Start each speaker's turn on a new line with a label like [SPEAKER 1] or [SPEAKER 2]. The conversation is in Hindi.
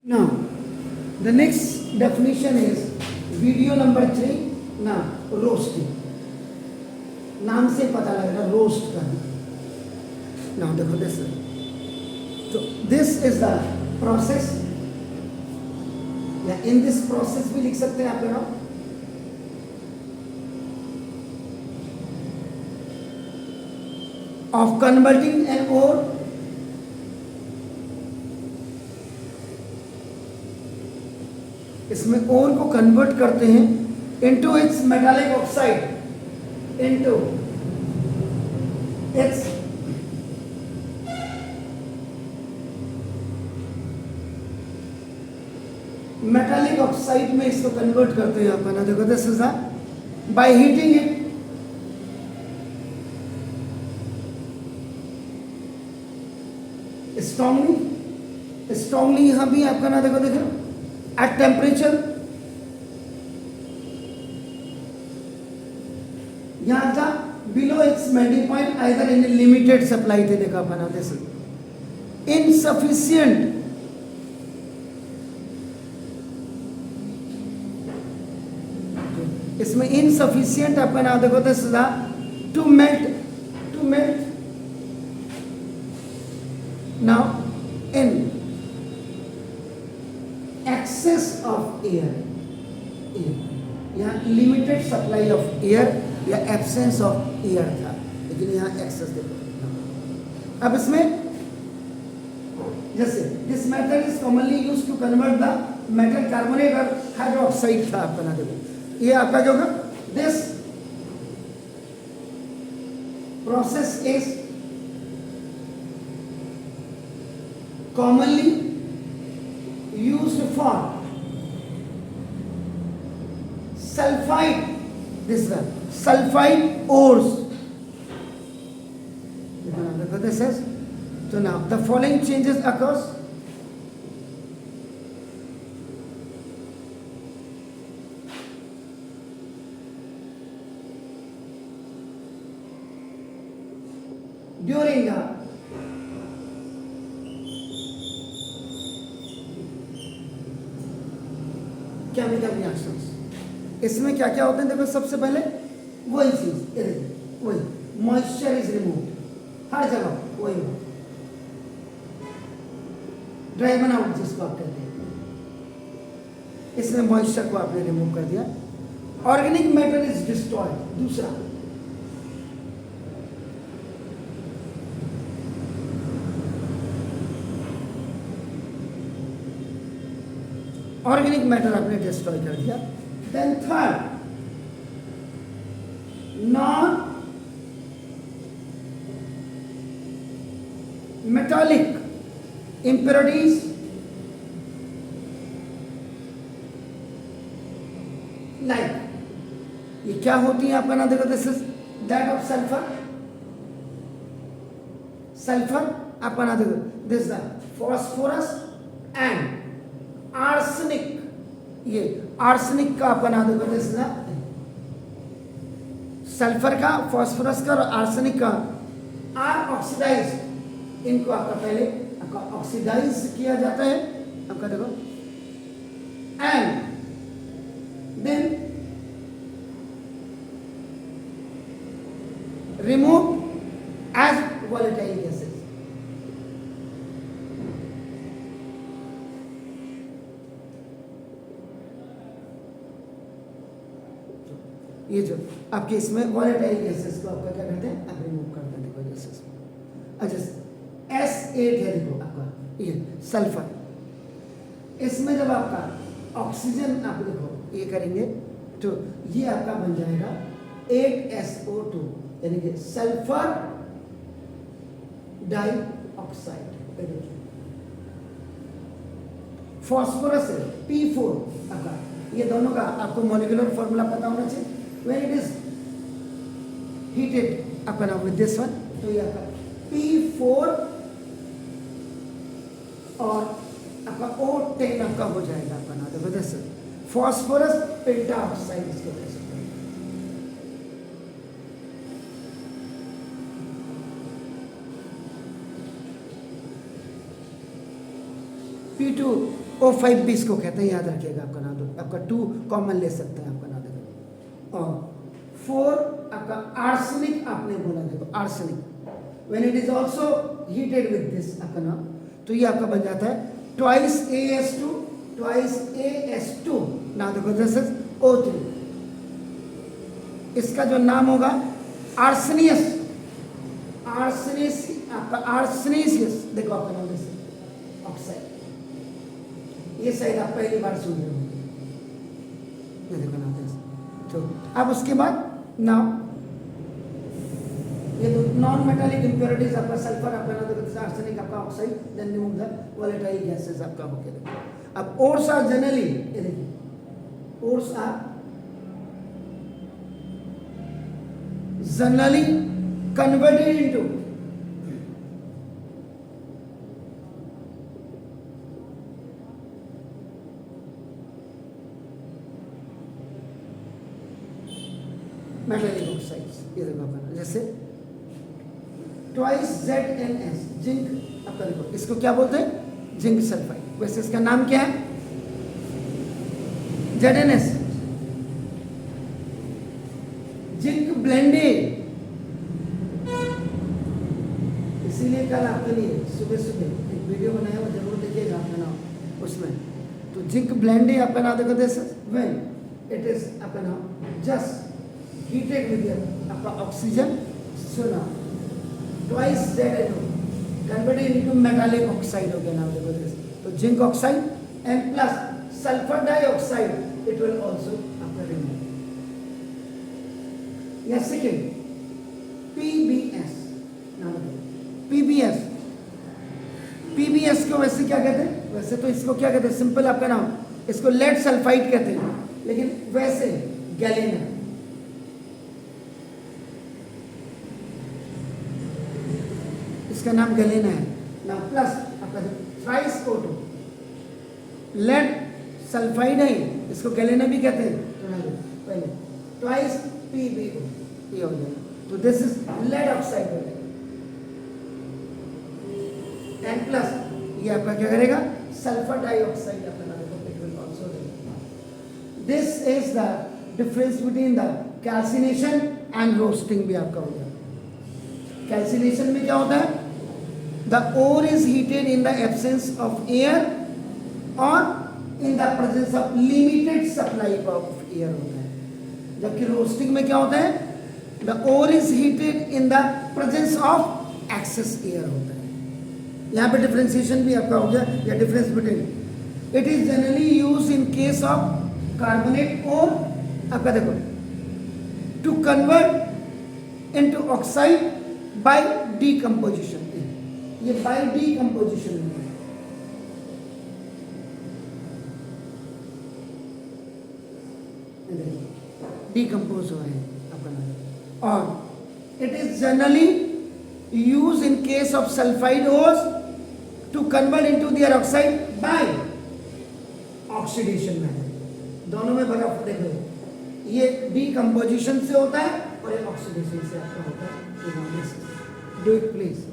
[SPEAKER 1] Now, the next definition is video number 3. Now, roasting. नाम से पता लग रहा रोस्ट करना. Now देखो this. So this is the process. या in this process भी लिख सकते हैं आप लोग. Of converting an ore इसमें ओर को कन्वर्ट करते हैं into its metallic oxide into its metallic oxide में इसको कन्वर्ट करते हैं अपन. देखो this is by heating it strongly यहां भी आपका ना देखो at temperature यहाँ था below its melting point either in a limited supply थे देखा अपना this insufficient इसमें insufficient आपका ना देखो this to melt now in excess of air यहाँ लिमिटेड सप्लाई ऑफ एयर या एब्सेंस ऑफ एयर था, लेकिन यहाँ एक्सेस देखो. अब इसमें जैसे this method is commonly used to convert the metal carbonate और हाइड्रोक्साइड था आपका ना देखो. ये आपका क्या होगा this process is commonly used for sulfide, this one sulfide ores. This is so now the following changes occurs. During the chemical reactions इसमें क्या क्या होते हैं देखो. सबसे पहले वही चीज वही मॉइस्चर इज रिमूव हर जगह वही ड्राइवन आउट जिसको आप कहते हैं. इसमें मॉइस्चर को आपने रिमूव कर दिया. Organic matter is destroyed. दूसरा ऑर्गेनिक मैटर आपने डिस्ट्रॉय कर दिया. Then third non metallic impurities like ये क्या होती है आपका ना देखो. This is that of sulphur आपका ना देखो. This the phosphorus and arsenic. ये आर्सेनिक का अपना देखो दिस ना सल्फर का फॉस्फोरस का और आर्सेनिक का आर ऑक्सीडाइज. इनको आपका पहले आपका ऑक्सीडाइज किया जाता है आपका देखो and then remove as volatile gases. ये जो आपके इसमें वॉलेटाइल गैसेस को आपका क्या करते हैं आप रिमूव करते हैं देखो गैसेस. अच्छा S8 है देखो आपका ये सल्फर. इसमें जब आपका ऑक्सीजन आप देखो ये करेंगे तो ये आपका बन जाएगा 8SO2 यानी कि सल्फर डाइऑक्साइड. फॉस्फोरस है P4 आपका. ये दोनों का आपको मॉलिक्यूलर फॉर्मूला पता होना चाहिए. When it is heated up and up with this one, तो ये आपका P4 और आपका O10 आपका हो जाएगा आपका ना देखो दिस फॉस्फोरस पेंटाऑक्साइड इसको कह सकते हैं. P2 O5 भी इसको कहते हैं, याद रखिएगा आपका नाम, तो आपका 2 कॉमन ले सकते हैं आपका नाम देखो। और 4 आपका आर्सेनिक आपने बोला, देखो arsenic when it is also heated with this आपका नाम, तो ये आपका बन जाता है ट्वाइस AS2 ट्वाइस AS2। ना देखो दिस इज O3, इसका जो नाम होगा आर्सेनियस, आर्सेनियस आपका आर्सेनियस, देखो आपका नाम जैसे ऑक्साइड, ये शायद आप पहली बार सुन रहे हो, ये देखो नाम जैसे। तो अब उसके बाद नाउ ये तो नॉन मेटालिक इंप्योरिटीज आपका सल्फर आपका ना देखो आर्सेनिक आपका oxide, then remove the volatile gases आपका होके देखो। अब ओर्स आर जनरली, ये देखिए ores are generally converted into metallic oxides, ये देखो आपका जैसे ट्वाइस ZNS जिंक आपका देखो, इसको क्या बोलते हैं जिंक सल्फाइड, वैसे इसका नाम क्या है ZNS जिंक ब्लेंडेड। इसीलिए कल आपके लिए सुबह सुबह एक वीडियो बनाया, वो जरूर देखिएगा आपका नाम उसमें। तो जिंक ब्लेंडेड आपका नाम देखो दिस व्हेन इट इज आपका नाम जस्ट heated with आपका ऑक्सीजन, सुना twice ZNO converted into metallic oxide हो गया नाम देखो दिस, तो zinc oxide and plus sulphur dioxide it will also आपका रिमूव। या सेकंड PBS नाम देखो PBS, PBS को वैसे क्या कहते हैं, वैसे तो इसको क्या कहते हैं सिंपल आपका नाम, इसको लेड सल्फाइड कहते हैं, लेकिन वैसे गैलेना, इसका नाम गैलेना है ना, प्लस आपका थ्राइस O2 लेड सल्फाइड है, इसको गैलेना भी कहते हैं, तो पहले ट्वाइस PbO ये हो जाएगा, तो दिस इज लेड ऑक्साइड हो जाएगा, एंड प्लस ये आपका क्या करेगा सल्फर डाइऑक्साइड आपका नाम देखो इट विल आल्सो देगा। This is the difference between the calcination and roasting भी आपका हो गया। कैल्सिनेशन में क्या होता है, the ore is heated in the absence of air or in the presence of limited supply of air होता है, जबकि रोस्टिंग में क्या होता है the ore is heated in the presence of excess air होता है। यहाँ पे डिफरेंशिएशन भी आपका हो गया, या difference between it is generally use in case of carbonate और आपका देखो to convert into oxide by decomposition, ये बाय डीकम्पोजिशन में डीकम्पोज हो रहे हैं आपका नाम। और it is generally use in case of sulphide ores to convert into their oxide by oxidation method. दोनों में बर्फ देखो, ये डीकम्पोजिशन से होता है और ये ऑक्सीडेशन से आपका होता है। Do it please.